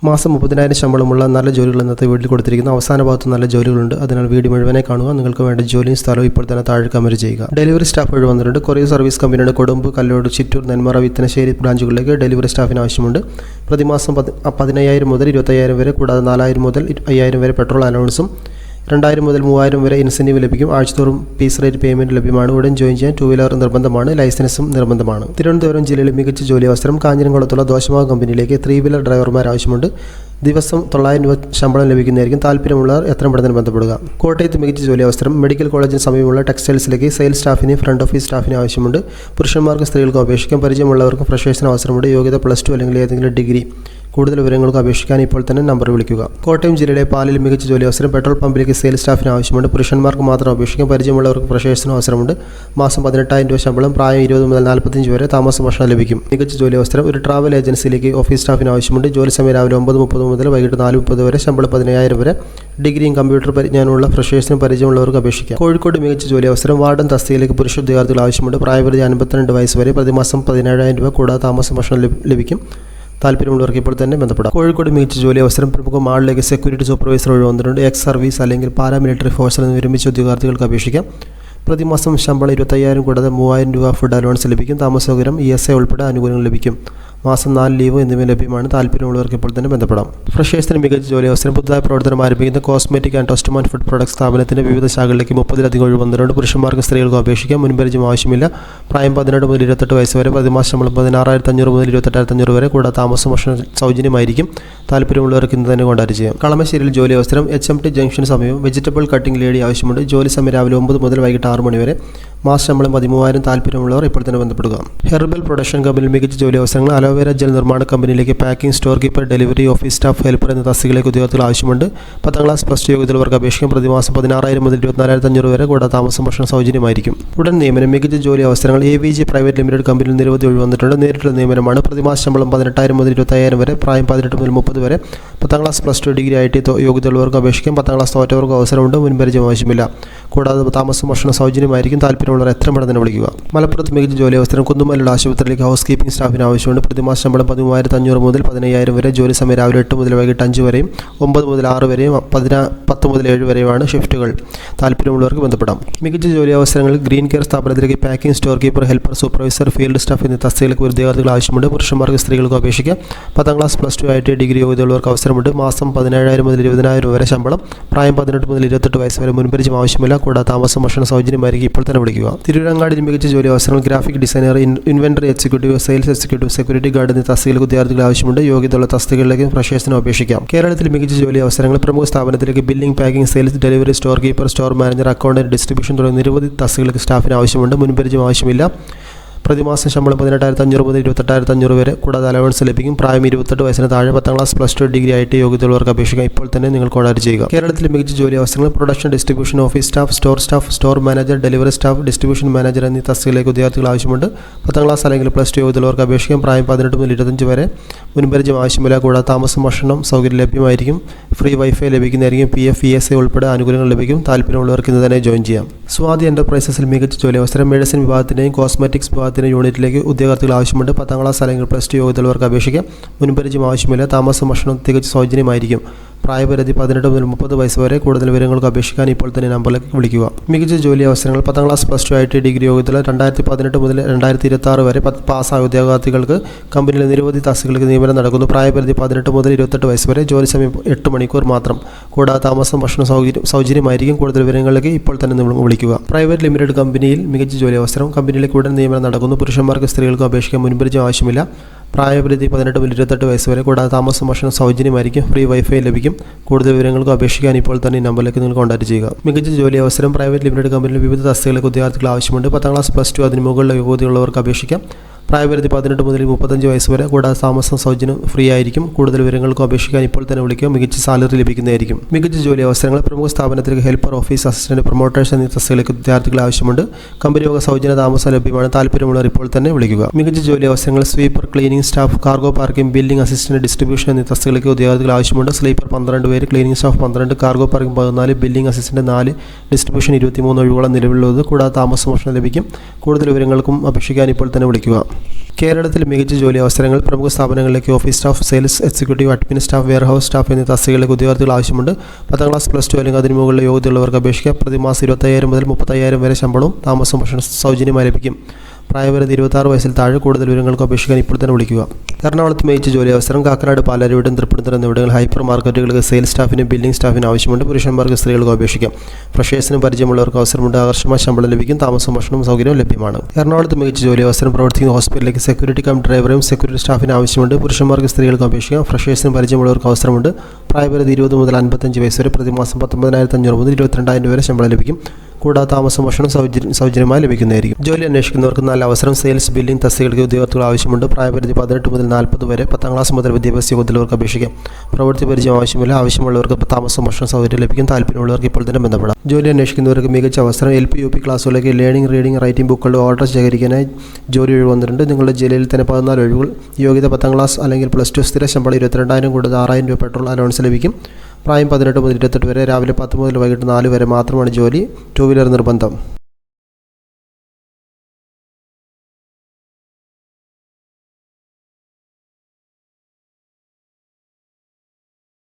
മാസം 30,000 ശമ്പളമുള്ള നല്ല ജോലികൾ ഇന്നത്തെ വീട്ടിൽ കൊടുത്തിരിക്കുന്നു. അവസാന ഭാഗത്ത് നല്ല ജോലികളുണ്ട്. അതിനാൽ വീഡിയോ മുഴുവനെ കാണുക. നിങ്ങൾക്ക് വേണ്ട ജോലിയും സ്ഥലവും ഇപ്പോൾ തന്നെ താഴെ കമന്റ് ചെയ്യുക. ഡെലിവറി സ്റ്റാഫ് വഴി വന്നിട്ടുണ്ട്. കൊറിയർ സർവീസ് കമ്പനിയുടെ കൊടുമ്പ്, കല്ലോട്, ചിറ്റൂർ, നെന്മറ, വിത്തനശ്ശേരി ബ്രാഞ്ചുകളിലേക്ക് ഡെലിവറി സ്റ്റാഫിന് ആവശ്യമുണ്ട്. പ്രതിമാസം 15,000 മുതൽ 25,000 വരെ, കൂടാതെ 4,000 മുതൽ 5,000 വരെ പെട്രോൾ അലവൻസും 2,000 മുതൽ 3,000 വരെ ഇൻസെൻറ്റീവ് ലഭിക്കും. ആഴ്ചതോറും പീസ് റേറ്റ് പേയ്മെൻറ്റ് ലഭ്യമാണ്. ഉടൻ ജോയിൻ ചെയ്യാൻ 2 വീലർ നിർബന്ധമാണ്. ലൈസൻസും നിർബന്ധമാണ്. തിരുവനന്തപുരം ജില്ലയിലെ മികച്ച ജോലി അവസരം. കാഞ്ഞിരംകുളത്തുള്ള ദോശമാവ് കമ്പനിയിലേക്ക് 3 വീലർ ഡ്രൈവർമാർ ആവശ്യമുണ്ട്. ദിവസം 900 രൂപ ശമ്പളം ലഭിക്കുന്നതായിരിക്കും. താല്പര്യമുള്ളവർ എത്രയും പെട്ടെന്ന് ബന്ധപ്പെടുക. കോട്ടയത്ത് മികച്ച ജോലി അവസരം. മെഡിക്കൽ കോളേജിന് സമീപമുള്ള ടെക്സ്റ്റൈൽസിലേക്ക് സെയിൽസ് സ്റ്റാഫിനെ, ഫ്രണ്ട് ഓഫീസ് സ്റ്റാഫിനെ ആവശ്യമുണ്ട്. പുരുഷന്മാർക്കും സ്ത്രീകൾക്കും അപേക്ഷിക്കാം. പരിചയമുള്ളവർക്കും ഫ്രഷേഴ്സിന് അവസരമുണ്ട്. യോഗ്യത +2 അല്ലെങ്കിൽ ഏതെങ്കിലും ഡിഗ്രി. കൂടുതൽ വിവരങ്ങൾക്ക് അപേക്ഷിക്കാൻ ഇപ്പോൾ തന്നെ നമ്പർ വിളിക്കുക. കോട്ടയം ജില്ലയിലെ പാലിൽ മികച്ച ജോലി അവസരം. പെട്രോൾ പമ്പിലേക്ക് സെയിൽസ് സ്റ്റാഫിന് ആവശ്യമുണ്ട്. പുരുഷന്മാർക്ക് മാത്രം അപേക്ഷിക്കാം. പരിചയമുള്ളവർക്ക് ഫ്രഷേഴ്സിനും അവസരമുണ്ട്. മാസം 18,000 രൂപ ശമ്പളം. പ്രായം 20 മുതൽ 45 വരെ. താമസ ഭക്ഷണം ലഭിക്കും. മികച്ച ജോലി അവസരം. ഒരു ട്രാവൽ ഏജൻസിയിലേക്ക് ഓഫീസ് സ്റ്റാഫിന് ആവശ്യമുണ്ട്. ജോലി സമയം രാവിലെ 9:30 മുതൽ വൈകിട്ട് 4:30 വരെ. ശമ്പളം 15,000 വരെ. ഡിഗ്രിയും കമ്പ്യൂട്ടർ പരിജ്ഞാനമുള്ള ഫ്രഷേഴ്സിനും പരിചയമുള്ളവർക്ക് അപേക്ഷിക്കാം. കോഴിക്കോട് മികച്ച ജോലി അവസരം. വാർഡൻ തസ്തികയിലേക്ക് പുരുഷ ഉദ്യോഗാർത്ഥികൾ ആവശ്യമുണ്ട്. പ്രായപരിധി 52 വയസ്സ് വരെ. പ്രതിമാസം 17,000 രൂപ. കൂടാതെ താമസ ഭക്ഷണം ലഭിക്കും. താല്പര്യമുള്ളവർക്ക് ഇപ്പോൾ തന്നെ ബന്ധപ്പെടാം. കോഴിക്കോട് മികച്ച ജോലി അവസരം. പ്രമുഖ മാളിലേക്ക് സെക്യൂരിറ്റി സൂപ്പർവൈസർ വഴി വന്നിട്ടുണ്ട്. എക്സ് സർവീസ് അല്ലെങ്കിൽ പാരാമിലിറ്ററി ഫോഴ്സിൽ നിന്ന് വിരമിച്ച ഉദ്യോഗാർത്ഥികൾക്ക് അപേക്ഷിക്കാം. പ്രതിമാസം ശമ്പളം 25,000 കൂടാതെ 3,000 രൂപ ഫുഡ് അലവൻസ് ലഭിക്കും. താമസ സൗകര്യം, ESA ഉൾപ്പെടെ ആനുകൂല്യങ്ങൾ ലഭിക്കും. മാസം 4 ലീവ് എന്നിവ ലഭ്യമാണ്. താല്പര്യമുള്ളവർക്ക് ഇപ്പോൾ തന്നെ ബന്ധപ്പെടാം. ഫ്രഷേഴ്സിന് മികച്ച ജോലി അവസരം. പുതുതായി പ്രവർത്തനം ആരംഭിക്കുന്ന കോസ്മെറ്റിക് ആൻഡ് ടോസ്റ്റ്മാൻ ഫുഡ് പ്രൊഡക്ട്സ് സ്ഥാപനത്തിൻ്റെ വിവിധ ശാഖകളിലേക്ക് 30-ലധികം ഒഴിവ് വന്നിട്ടുണ്ട്. പുരുഷന്മാർക്കും സ്ത്രീകൾക്കും അപേക്ഷിക്കാം. മുൻപരിചയം ആവശ്യമില്ല. പ്രായം 18 മുതൽ 28 വയസ്സ് വരെ. പ്രതിമാസ ശമ്പളം 16,500 മുതൽ 28,500 വരെ. കൂടാതെ താമസ ഭക്ഷണം സൗജന്യമായിരിക്കും. താല്പര്യമുള്ളവർക്ക് ഇന്ന് തന്നെ കോൺടാക്ട് ചെയ്യാം. കളമശ്ശേരിയിൽ ജോലി അവസരം. HMT ജംഗ്ഷന് സമീപം വെജിറ്റബിൾ കട്ടിംഗ് ലേഡി ആവശ്യമുണ്ട്. ജോലി സമയം രാവിലെ 9 മുതൽ വൈകിട്ട് 6 മണി വരെ. മാസ ശമ്പളം 13,000. താല്പര്യമുള്ളവർ ഇപ്പോൾ തന്നെ ബന്ധപ്പെടുക. ഹെർബൽ പ്രൊഡക്ഷൻ കമ്പനിയിൽ മികച്ച ജോലി അവസരങ്ങൾ. അലോവേര ജെൽ നിർമ്മാണ കമ്പനിയിലേക്ക് packing, store keeper, delivery, office staff, helper എന്ന തസ്തികയിലേക്ക് ഉദ്യോഗാർത്ഥികൾ ആവശ്യമുണ്ട്. 10ാം ക്ലാസ് +2 യോഗ്യതയുള്ളവർക്ക് അപേക്ഷിക്കാം. പ്രതിമാസം 16,000 മുതൽ 24,500 വരെ. കൂടാതെ താമസം ഭക്ഷണം സൗജന്യമായിരിക്കും. ഉടൻ നിയമനം. മികച്ച ജോലി അവസരങ്ങൾ. AVG പ്രൈവറ്റ് ലിമിറ്റഡ് കമ്പനിയിൽ നിരവധി ഒഴിവ് വന്നിട്ടുണ്ട്. നേരിട്ടുള്ള നിയമനമാണ്. പ്രതിമാസ ശമ്പളം 18,000 മുതൽ 25,000 വരെ. പ്രായം 18 മുതൽ 30 വരെ. 10ാം ക്ലാസ് +2 ഡിഗ്രി IT യോഗ്യതയുള്ളവർക്ക് അപേക്ഷിക്കാം. 10ാം ക്ലാസ് തോറ്റവർക്ക് അവസരമുണ്ട്. മുൻപരിചയം ആവശ്യമില്ല. കൂടാതെ താമസം ഭക്ഷണം സൗജന്യമായിരിക്കും. താല്പര്യമുള്ളവർ എത്രയും പെട്ടെന്ന് വിളിക്കുക. മലപ്പുറത്ത് മികച്ച ജോലി അവസരം. കുന്നുമലയുടെ ആശുപത്രിയിലേക്ക് ഹൗസ് കീപ്പിംഗ് സ്റ്റാഫിന് ആവശ്യമുണ്ട്. പ്രതിമാസ ശമ്പളം 13,500 മുതൽ 15,000 വരെ. ജോലി സമയം രാവിലെ 8 മുതൽ വൈകിട്ട് 5 വരെയും. 9 മുതൽ 6 വരെയും. 10 മുതൽ 7 വരെയുമാണ് ഷിഫ്റ്റുകൾ. താല്പര്യമുള്ളവർക്ക് ബന്ധപ്പെടാം. മികച്ച ജോലി അവസരങ്ങൾ. ഗ്രീൻ കെയർ സ്ഥാപനത്തിലേക്ക് packing, store keeper, helper, supervisor, field staff എന്നീ തസ്തികയിലേക്ക് ഉദ്യോഗാർത്ഥികൾ ആവശ്യമുണ്ട്. പുരുഷന്മാർക്ക് സ്ത്രീകൾക്കും അപേക്ഷിക്കാം. 10ാം ക്ലാസ് +2 IT ഡിഗ്രി യോഗ്യതയുള്ളവർക്ക് അവസരമുണ്ട്. മാസം 17,000 മുതൽ 20,000 വരെ ശമ്പളം. പ്രായം 18 മുതൽ 28 വയസ്സ് വരെ. മുൻപരിചയം ആവശ്യമില്ല. കൂടാതെ താമസം ഭക്ഷണം സൗജന്യമായിരിക്കും. ഇപ്പോൾ തന്നെ വിളിക്കുക. തിരുവരങ്ങാടിയിൽ മികച്ച ജോലി അവസരങ്ങൾ. Graphic designer, inventory executive, sales executive, security guard എന്നീ തസ്തികയിലേക്ക് ഉദ്യോഗാർത്ഥികൾ ആവശ്യമുണ്ട്. യോഗ്യതയുള്ള തസ്തികകളിലേക്ക് ഫ്രഷേഴ്സിനും അപേക്ഷിക്കാം. കേരളത്തിൽ മികച്ച ജോലി അവസരങ്ങൾ. പ്രമുഖ സ്ഥാപനത്തിലേക്ക് billing, packing, sales, delivery, store keeper, store manager, accountant, distribution തുടങ്ങിയ നിരവധി തസ്തികൾക്ക് സ്റ്റാഫിന് ആവശ്യമുണ്ട്. മുൻപരിചയം ആവശ്യമില്ല. പ്രതിമാസം ശമ്പളം 18,500 മുതൽ 28,500 വരെ. കൂടാതെ അലവൻസ് ലഭിക്കും. പ്രായം 28 വയസ്സിന് താഴെ. 10ാം ക്ലാസ് +2 ഡിഗ്രി IT യോഗ്യതയുള്ളവർക്ക് അപേക്ഷിക്കാം. ഇപ്പോൾ തന്നെ നിങ്ങൾ കോൺടാക്ട് ചെയ്യുക. കേരളത്തിൽ മികച്ച ജോലി അവസരങ്ങൾ. Production, distribution, office staff, store manager, delivery staff, distribution manager എന്നീ തസ്തികയിലേക്ക് ഉദ്യോഗാർത്ഥികൾ ആവശ്യമുണ്ട്. 10ാം ക്ലാസ് അല്ലെങ്കിൽ +2 യോഗ്യതയുള്ളവർക്ക് അപേക്ഷിക്കാം. പ്രായം 18 മുതൽ 25 വരെ. മുൻപരിചയം ആവശ്യമില്ല. കൂടാതെ താമസം ഭക്ഷണം സൗകര്യം ലഭ്യമായിരിക്കും. ഫ്രീ വൈഫൈ ലഭിക്കുന്നതായിരിക്കും. PF, ESA ഉൾപ്പെടെ ആനുകൂല്യങ്ങൾ ലഭിക്കും. താല്പര്യമുള്ളവർക്ക് ഇന്ന് തന്നെ ജോയിൻ ചെയ്യാം. സ്വാതി എൻ്റർപ്രൈസസിൽ മികച്ച ജോലി അവസരം. മെഡിസിൻ വിഭാഗത്തിൻ്റെയും കോസ്മെറ്റിക്സ് വിഭാഗത്തിൻ്റെയും യൂണിറ്റിലേക്ക് ഉദ്യോഗാർത്ഥികൾ ആവശ്യമുണ്ട്. 10ാം ക്ലാസ് അല്ലെങ്കിൽ +2 യോഗ്യതയുള്ളവർക്ക് അപേക്ഷിക്കാം. മുൻപരിചയം ആവശ്യമില്ല. താമസം ഭക്ഷണം തികച്ചും സൗജന്യമായിരിക്കും. പ്രായപരിധി 18 മുതൽ 30 വയസ്സ് വരെ. കൂടുതൽ വിവരങ്ങൾക്ക് അപേക്ഷിക്കാൻ ഇപ്പോൾ തന്നെ നമ്പറിലേക്ക് വിളിക്കുക. മികച്ച ജോലി അവസരങ്ങൾ. 10ാം ക്ലാസ് +2 IT ഡിഗ്രി യോഗ്യതയുള്ള 2018 മുതൽ 2026 വരെ പാസ്സായ ഉദ്യോഗാർത്ഥികൾക്ക് കമ്പനിയിലെ നിരവധി തസ്തികൾക്ക് നിയമനം നടക്കുന്നു. പ്രായപരിധി 18 മുതൽ 28 വയസ്സ് വരെ. ജോലി സമയം 8 മണിക്കൂർ മാത്രം. കൂടാതെ താമസം ഭക്ഷണം സൗജന്യമായിരിക്കും. കൂടുതൽ വിവരങ്ങളിലേക്ക് ഇപ്പോൾ തന്നെ വിളിക്കുക. പ്രൈവറ്റ് ലിമിറ്റഡ് കമ്പനിയിൽ മികച്ച ജോലി അവസരം. കമ്പനിയിലേക്ക് ഉടൻ നിയമനം നടക്കുന്നു. പുരുഷന്മാർക്ക് സ്ത്രീകൾക്കും അപേക്ഷിക്കാൻ. മുൻപരിചയം ആവശ്യമില്ല. പ്രായപരിധി 18 മുതൽ 28 വയസ്സ് വരെ. കൂടാതെ താമസം ഭക്ഷണം സൗജന്യമായിരിക്കും. ഫ്രീ വൈഫൈ ലഭിക്കും. കൂടുതൽ വിവരങ്ങൾക്ക് അപേക്ഷിക്കാൻ ഇപ്പോൾ തന്നെ ഈ നമ്പറിലേക്ക് നിങ്ങൾ കോൺടാക്ട് ചെയ്യുക. മികച്ച ജോലി അവസരം. പ്രൈവറ്റ് ലിമിറ്റഡ് കമ്പനിയിൽ വിവിധ തസ്തികയിലേക്ക് ഉദ്യോഗാർത്ഥികൾ ആവശ്യമുണ്ട്. 10ാം ക്ലാസ് +2 അതിന് മുകളിലുള്ള യോഗ്യതയുള്ളവർക്ക് അപേക്ഷിക്കാം. പ്രായപരിധി 18 മുതൽ 35 വയസ്സ് വരെ. കൂടാതെ താമസം സൗജന്യം ഫ്രീ ആയിരിക്കും. കൂടുതൽ വിവരങ്ങൾക്ക് അപേക്ഷിക്കാൻ ഇപ്പോൾ തന്നെ വിളിക്കുക. മികച്ച സാലറി ലഭിക്കുന്നതായിരിക്കും. മികച്ച ജോലി അവസരങ്ങൾ. പ്രമുഖ സ്ഥാപനത്തിലേക്ക് ഹെൽപ്പർ, ഓഫീസ് അസിസ്റ്റന്റ്, പ്രൊമോട്ടേഴ്സ് എന്നീ തസ്തികയിലേക്ക് വിദ്യാർത്ഥികൾ ആവശ്യമുണ്ട്. കമ്പനി വക സൗജന്യ താമസം ലഭ്യമാണ്. താല്പര്യമുള്ളവർ ഇപ്പോൾ തന്നെ വിളിക്കുക. മികച്ച ജോലി അവസരങ്ങൾ. Sweeper, cleaning staff, cargo parking, billing assistant, distribution എന്നീ തസ്തികയിലേക്ക് ഉദ്യോഗാർത്ഥികൾ ആവശ്യമുണ്ട്. സ്ലീപ്പർ 12 പേര്, cleaning staff 12, cargo parking 14, billing assistant 4, distribution 23 ഒഴിവുകളും നിലവിലുള്ളത്. കൂടാതെ താമസ ഭക്ഷണം ലഭിക്കും. കൂടുതൽ വിവരങ്ങൾക്കും അപേക്ഷിക്കാൻ ഇപ്പോൾ തന്നെ വിളിക്കുക. കേരളത്തിൽ മികച്ച ജോലി അവസരങ്ങൾ. പ്രമുഖ സ്ഥാപനങ്ങളിലേക്ക് office staff, sales executive, admin staff, warehouse staff എന്നീ തസ്തികകളിലേക്ക് ഉദ്യോഗാർത്ഥികൾ ആവശ്യമുണ്ട്. 10ാം ക്ലാസ്, +2 അല്ലെങ്കിൽ അതിന് മുകളിലുള്ള യോഗ്യതയുള്ളവർക്ക് അപേക്ഷിക്കാം. പ്രതിമാസം 25,000 മുതൽ 30,000 വരെ ശമ്പളവും താമസവും ഭക്ഷണം സൗജന്യമായി ലഭിക്കും. പ്രായപരിധി 26 വയസ്സിൽ താഴെ. കൂടുതൽ വിവരങ്ങൾക്ക് അപേക്ഷിക്കാൻ ഇപ്പോൾ തന്നെ വിളിക്കുക. എറണാകുളത്ത് മികച്ച ജോലി അവസരം. കാക്കനാട്, പാലാരിവട്ടം, തൃപ്പൂണിത്തുറ എന്നിവിടങ്ങളിൽ ഹൈപ്പർ മാർക്കറ്റുകൾക്ക് സെയിൽസ് സ്റ്റാഫിനും ബില്ലിംഗ് സ്റ്റാഫിനും ആവശ്യമുണ്ട്. പുരുഷന്മാർക്ക് സ്ത്രീകൾക്കും അപേക്ഷിക്കാം. ഫ്രഷേഴ്സിനും പരിചയമുള്ളവർക്ക് അവസരമുണ്ട്. ആകർഷമായ ശമ്പളം ലഭിക്കും. താമസവും ഭക്ഷണവും സൗകര്യവും ലഭ്യമാണ്. എറണാകുളത്ത് മികച്ച ജോലി അവസരം. പ്രവർത്തിക്കുന്ന ഹോസ്പിറ്റലിലേക്ക് സെക്യൂരിറ്റി കം ഡ്രൈവറും സെക്യൂരിറ്റി സ്റ്റാഫിന് ആവശ്യമുണ്ട്. പുരുഷന്മാർക്ക് സ്ത്രീകൾക്കും അപേക്ഷിക്കാം. ഫ്രഷേഴ്സിനും പരിചയമുള്ളവർക്ക് അവസരമുണ്ട്. പ്രായപരിധി 20 മുതൽ 55 വയസ്സ് വരെ. പ്രതിമാസം 19,500 മുതൽ 22,000 വരെ ശമ്പളം ലഭിക്കും. കൂടാതെ താമസം ഭക്ഷണം സൗജന്യമായി ലഭിക്കുന്നതായിരിക്കും. ജോലി അന്വേഷിക്കുന്നവർക്ക് നല്ല അവസരം. സെയിൽസ്, ബില്ലിംഗ് തസ്തികൾക്ക് ഉദ്യോഗാർത്ഥികൾ ആവശ്യമുണ്ട്. പ്രായപരിധി 18 മുതൽ 40 വരെ. 10ാം ക്ലാസ് മുതൽ വിദ്യാഭ്യാസ യോഗ്യതയുള്ളവർക്ക് അപേക്ഷിക്കാം. പ്രവൃത്തി പരിചയം ആവശ്യമില്ല. ആവശ്യമുള്ളവർക്ക് താമസം ഭക്ഷണം സൗകര്യം ലഭിക്കും. താല്പര്യമുള്ളവർക്ക് ഇപ്പോൾ തന്നെ ബന്ധപ്പെടാം. ജോലി അന്വേഷിക്കുന്നവർക്ക് മികച്ച അവസരം. LP, UP ക്ലാസ്സുകളിലേക്ക് ലേണിംഗ്, റീഡിംഗ്, റൈറ്റിംഗ് ബുക്കുകളുടെ ഓർഡർ ശേഖരിക്കാനായി ജോലി ഒഴിവ് വന്നിട്ടുണ്ട്. നിങ്ങളുടെ ജില്ലയിൽ തന്നെ 14 ഒഴിവുകൾ. യോഗ്യത 10ാം ക്ലാസ് അല്ലെങ്കിൽ +2. സ്ഥിര ശമ്പളം 22,000 കൂടാതെ 6,000 രൂപ പെട്രോൾ അലവൻസ് ലഭിക്കും. പ്രായം 18 മുതൽ 28 വരെ. രാവിലെ 10 മുതൽ വൈകിട്ട് 4 വരെ മാത്രമാണ് ജോലി. 2 വീലർ നിർബന്ധം.